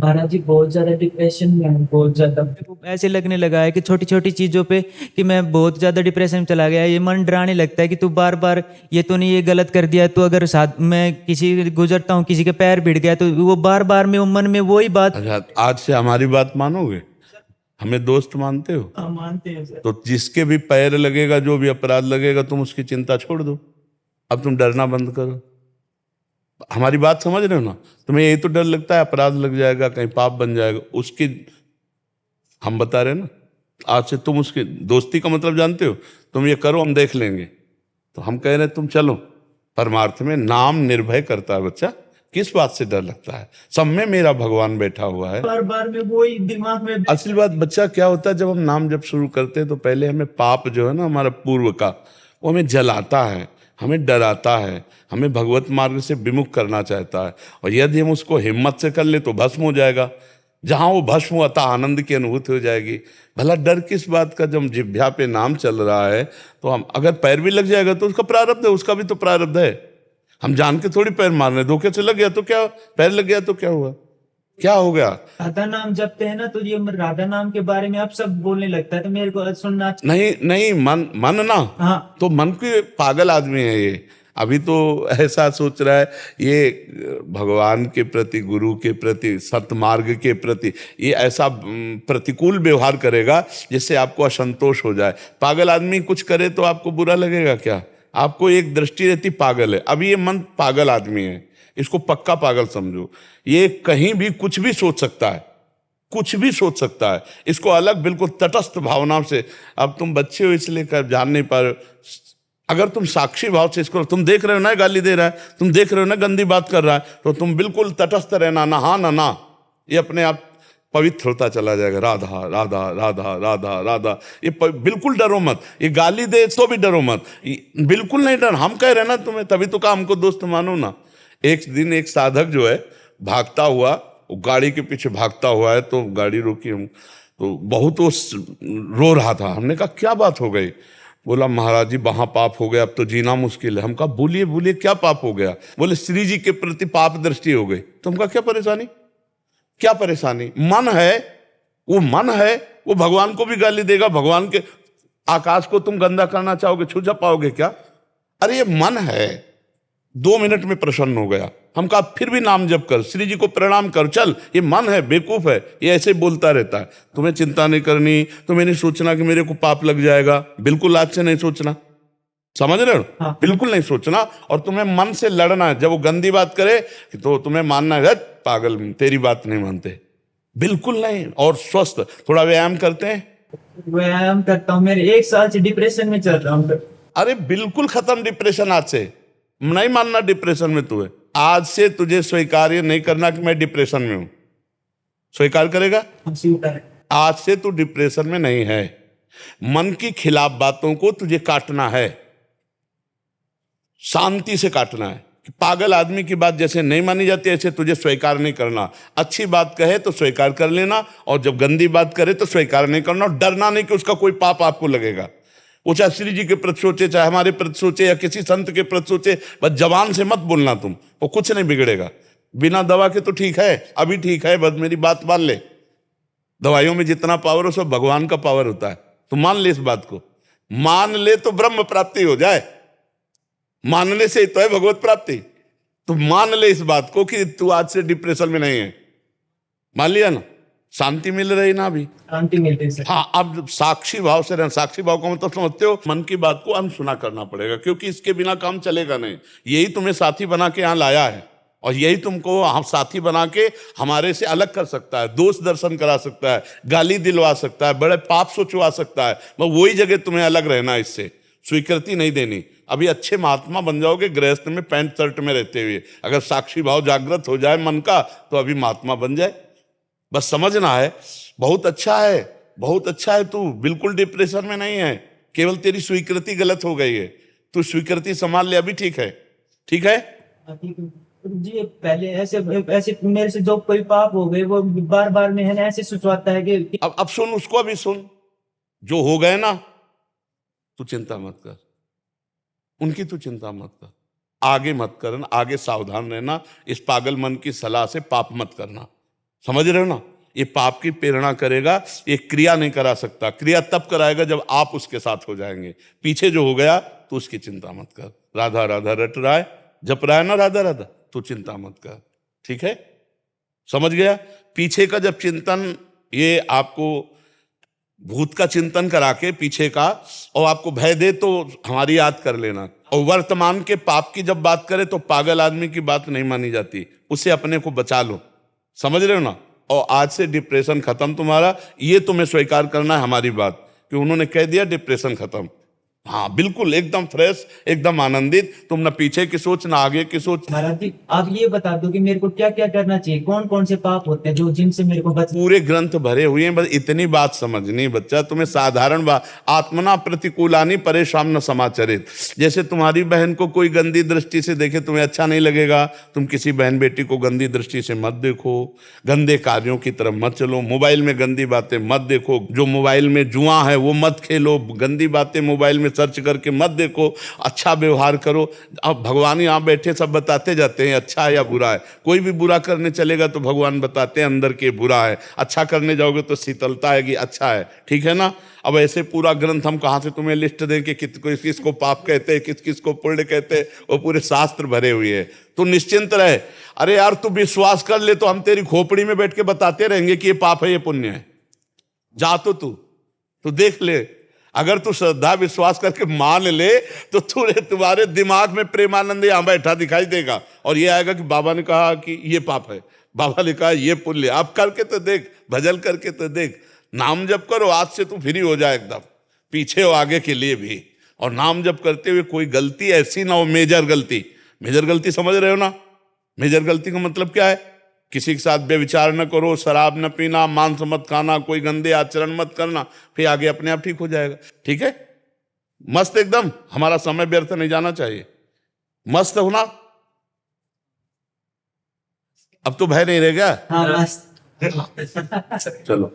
महाराज जी बहुत ज्यादा डिप्रेशन में हूँ, बहुत ज्यादा। ऐसे लगने लगा है कि छोटी छोटी चीजों पे कि मैं बहुत ज्यादा डिप्रेशन में चला गया। ये मन डराने लगता है कि तू बार बार ये तूने ये गलत कर दिया। तो अगर साथ मैं किसी गुजरता हूँ, किसी के पैर भिड़ गया, तो वो बार बार में वो मन में वही बात। अच्छा, आज से हमारी बात मानोगे? हमें दोस्त मानते हो? हाँ मानते हैं सर। तो जिसके भी पैर लगेगा, जो भी अपराध लगेगा, तुम उसकी चिंता छोड़ दो। अब तुम डरना बंद करो। हमारी बात समझ रहे हो ना? तुम्हें यही तो डर लगता है अपराध लग जाएगा, कहीं पाप बन जाएगा, उसकी हम बता रहे हैं ना। आज से तुम उसकी दोस्ती का मतलब जानते हो? तुम ये करो, हम देख लेंगे। तो हम कह रहे हैं तुम चलो। परमार्थ में नाम निर्भय करता है बच्चा। किस बात से डर लगता है? सब में मेरा भगवान बैठा हुआ है। बार बार में वही दिमाग में। असली बात बच्चा क्या होता है, जब हम नाम जब शुरू करते हैं तो पहले हमें पाप जो है ना हमारा पूर्व का, वो हमें जलाता है, हमें डराता है, हमें भगवत मार्ग से विमुख करना चाहता है। और यदि हम उसको हिम्मत से कर ले तो भस्म हो जाएगा। जहां वो भस्म हुआ था आनंद की अनुभूति हो जाएगी। भला डर किस बात का? जब जिह्वा पे नाम चल रहा है तो हम अगर पैर भी लग जाएगा तो उसका प्रारब्ध है, उसका भी तो प्रारब्ध है। हम जान के थोड़ी पैर मार रहे, धोखे से लग गया तो क्या, पैर लग गया तो क्या हुआ, क्या हो गया? राधा नाम जपते हैं ना, तो ये राधा नाम के बारे में अब सब बोलने लगता है, तो मेरे को सुनना। नहीं नहीं, मन ना। हाँ तो मन के पागल आदमी है ये। अभी तो ऐसा सोच रहा है ये भगवान के प्रति, गुरु के प्रति, सतमार्ग के प्रति ये ऐसा प्रतिकूल व्यवहार करेगा जिससे आपको असंतोष हो जाए। पागल आदमी कुछ करे तो आपको बुरा लगेगा क्या? आपको एक दृष्टि रहती पागल है। अभी ये मन पागल आदमी है, इसको पक्का पागल समझो। ये कहीं भी कुछ भी सोच सकता है, कुछ भी सोच सकता है। इसको अलग बिल्कुल तटस्थ भावनाओं से, अब तुम बच्चे हो इसलिए कर जान नहीं पा रहे हो। अगर तुम साक्षी भाव से इसको, तुम देख रहे हो ना गाली दे रहा है, तुम देख रहे हो ना गंदी बात कर रहा है, तो तुम बिल्कुल तटस्थ रहना, ना हाँ ना ना, ये अपने आप पवित्र होता चला जाएगा। राधा राधा राधा राधा राधा, ये बिल्कुल डरो मत। ये गाली दे तो भी डरो मत, बिल्कुल नहीं डर। हम कह रहे ना तुम्हें, तभी तो कहा हमको दोस्त मानो ना। एक दिन एक साधक जो है भागता हुआ, वो गाड़ी के पीछे भागता हुआ है, तो गाड़ी रोकी हम, तो बहुत वो रो रहा था। हमने कहा क्या बात हो गई? बोला महाराज जी वहां पाप हो गया, अब तो जीना मुश्किल है। हम कहा बोलिए बोलिए क्या पाप हो गया? बोले श्री जी के प्रति पाप दृष्टि हो गई। तो हम कहा क्या परेशानी, क्या परेशानी? मन है, वो मन है, वो भगवान को भी गाली देगा। भगवान के आकाश को तुम गंदा करना चाहोगे, छू पाओगे क्या? अरे ये मन है, 2 मिनट में प्रसन्न हो गया। हम कहा फिर भी नाम जप कर, श्री जी को प्रणाम कर, चल। ये मन है, बेवकूफ है, ये ऐसे बोलता रहता है। तुम्हें चिंता नहीं करनी, तुम्हें नहीं सोचना कि मेरे को पाप लग जाएगा। बिल्कुल आज से नहीं सोचना, समझ रहे हो? हाँ। बिल्कुल नहीं सोचना। और तुम्हें मन से लड़ना है। जब वो गंदी बात करे तो तुम्हें मानना है पागल, तेरी बात नहीं मानते, बिल्कुल नहीं। और स्वस्थ थोड़ा व्यायाम करते हैं। व्यायाम करता हूँ, मेरे 1 साल से डिप्रेशन में चल रहा हूँ। अरे बिल्कुल खत्म डिप्रेशन। आज से नहीं मानना डिप्रेशन में तू है। आज से तुझे स्वीकार्य नहीं करना कि मैं डिप्रेशन में हूं। स्वीकार करेगा? आज से तू डिप्रेशन में नहीं है। मन की खिलाफ बातों को तुझे काटना है, शांति से काटना है। पागल आदमी की बात जैसे नहीं मानी जाती, ऐसे तुझे स्वीकार नहीं करना। अच्छी बात कहे तो स्वीकार कर लेना, और जब गंदी बात करे तो स्वीकार नहीं करना। और डरना नहीं कि उसका कोई पाप आपको लगेगा। वो चाहे श्री जी के प्रति सोचे, चाहे हमारे प्रति सोचे, या किसी संत के प्रति सोचे, बस जबान से मत बोलना तुम, वो कुछ नहीं बिगड़ेगा। बिना दवा के तो ठीक है, अभी ठीक है, बस मेरी बात मान ले। दवाइयों में जितना पावर हो सब भगवान का पावर होता है। तो मान ले इस बात को, मान ले तो ब्रह्म प्राप्ति हो जाए। मानने से ही तो है भगवत प्राप्ति। तो मान ले इस बात को कि तू आज से डिप्रेशन में नहीं है। मान लिया ना? शांति मिल रही ना? अभी शांति मिलती है। हाँ, अब साक्षी भाव से रहना। साक्षी भाव का मतलब समझते हो? मन की बात को अनसुना करना पड़ेगा, क्योंकि इसके बिना काम चलेगा नहीं। यही तुम्हें साथी बना के यहाँ लाया है, और यही तुमको हम साथी बना के हमारे से अलग कर सकता है, दोष दर्शन करा सकता है, गाली दिलवा सकता है, बड़े पाप सोचवा सकता है। मैं वही जगह तुम्हें अलग रहना, इससे स्वीकृति नहीं देनी। अभी अच्छे महात्मा बन जाओगे गृहस्थ में पैंट शर्ट में रहते हुए। अगर साक्षी भाव जागृत हो जाए मन का तो अभी महात्मा बन जाए। बस समझना है। बहुत अच्छा है, बहुत अच्छा है। तू बिल्कुल डिप्रेशन में नहीं है, केवल तेरी स्वीकृति गलत हो गई है। तू स्वीकृति संभाल ले, अभी ठीक है, ठीक है। जी पहले ऐसे ऐसे मेरे से जो कोई पाप हो गए वो बार बार में है ना ऐसे सोचवाता है कि अब सुन, उसको अभी सुन। जो हो गए ना, तू चिंता मत कर, उनकी तू चिंता मत कर, आगे मत करना, आगे सावधान रहना। इस पागल मन की सलाह से पाप मत करना, समझ रहे हो ना? ये पाप की प्रेरणा करेगा, ये क्रिया नहीं करा सकता। क्रिया तब कराएगा जब आप उसके साथ हो जाएंगे। पीछे जो हो गया तो उसकी चिंता मत कर। राधा राधा रट रहा है, जप रहा है ना राधा राधा, तो चिंता मत कर, ठीक है? समझ गया? पीछे का जब चिंतन, ये आपको भूत का चिंतन करा के पीछे का, और आपको भय दे तो हमारी याद कर लेना। और वर्तमान के पाप की जब बात करें तो पागल आदमी की बात नहीं मानी जाती, उससे अपने को बचा लो। समझ रहे हो ना? और आज से डिप्रेशन खत्म तुम्हारा, ये तुम्हें स्वीकार करना है हमारी बात, कि उन्होंने कह दिया डिप्रेशन खत्म। हाँ बिल्कुल, एकदम फ्रेश, एकदम आनंदित। तुम ना पीछे की सोच ना आगे की सोच। महाराज जी, आप ये बता दो कि मेरे को क्या क्या करना चाहिए, कौन कौन से पाप होते हैं जो जिनसे मेरे को बच। पूरे ग्रंथ भरे हुए हैं, बस इतनी बात समझनी बच्चा, तुम्हें साधारण बात। आत्मना प्रतिकूलानि परेशान न समाचरित। जैसे तुम्हारी बहन को कोई गंदी दृष्टि से देखे तुम्हें अच्छा नहीं लगेगा, तुम किसी बहन बेटी को गंदी दृष्टि से मत देखो, गंदे कार्यों की तरफ मत चलो, मोबाइल में गंदी बातें मत देखो, जो मोबाइल में जुआ है वो मत खेलो, गंदी बातें मोबाइल में सर्च करके मत देखो, अच्छा व्यवहार करो। अब भगवान यहाँ बैठे सब बताते जाते हैं अच्छा है या बुरा है। कोई भी बुरा करने चलेगा तो भगवान बताते हैं अंदर के बुरा है, अच्छा करने जाओगे तो शीतलता है कि अच्छा है, ठीक है ना? अब ऐसे पूरा ग्रंथ हम कहाँ से तुम्हें लिस्ट दें कि किस किसको पाप कहते हैं, किस किसको पुण्य कहते हैं, वो पूरे शास्त्र भरे हुए हैं। तो निश्चिंत रहे। अरे यार तू विश्वास कर ले तो हम तेरी खोपड़ी में बैठ के बताते रहेंगे कि ये पाप है ये पुण्य है। जा तो तू देख ले, अगर तू श्रद्धा विश्वास करके मान ले तो तुम्हारे दिमाग में प्रेमानंद यहाँ बैठा दिखाई देगा, और ये आएगा कि बाबा ने कहा कि ये पाप है, बाबा ने कहा ये पुण्य। आप करके तो देख, भजन करके तो देख, नाम जप करो, आज से तू फ्री हो जाए एकदम, पीछे हो आगे के लिए भी। और नाम जप करते हुए कोई गलती ऐसी ना हो, मेजर गलती। मेजर गलती समझ रहे हो ना? मेजर गलती का मतलब क्या है? किसी के साथ व्यभिचार न करो, शराब न पीना, मांस मत खाना, कोई गंदे आचरण मत करना, फिर आगे अपने आप ठीक हो जाएगा। ठीक है? मस्त एकदम, हमारा समय व्यर्थ नहीं जाना चाहिए। मस्त होना। अब तो भय नहीं रह गया। हाँ मस्त। चलो।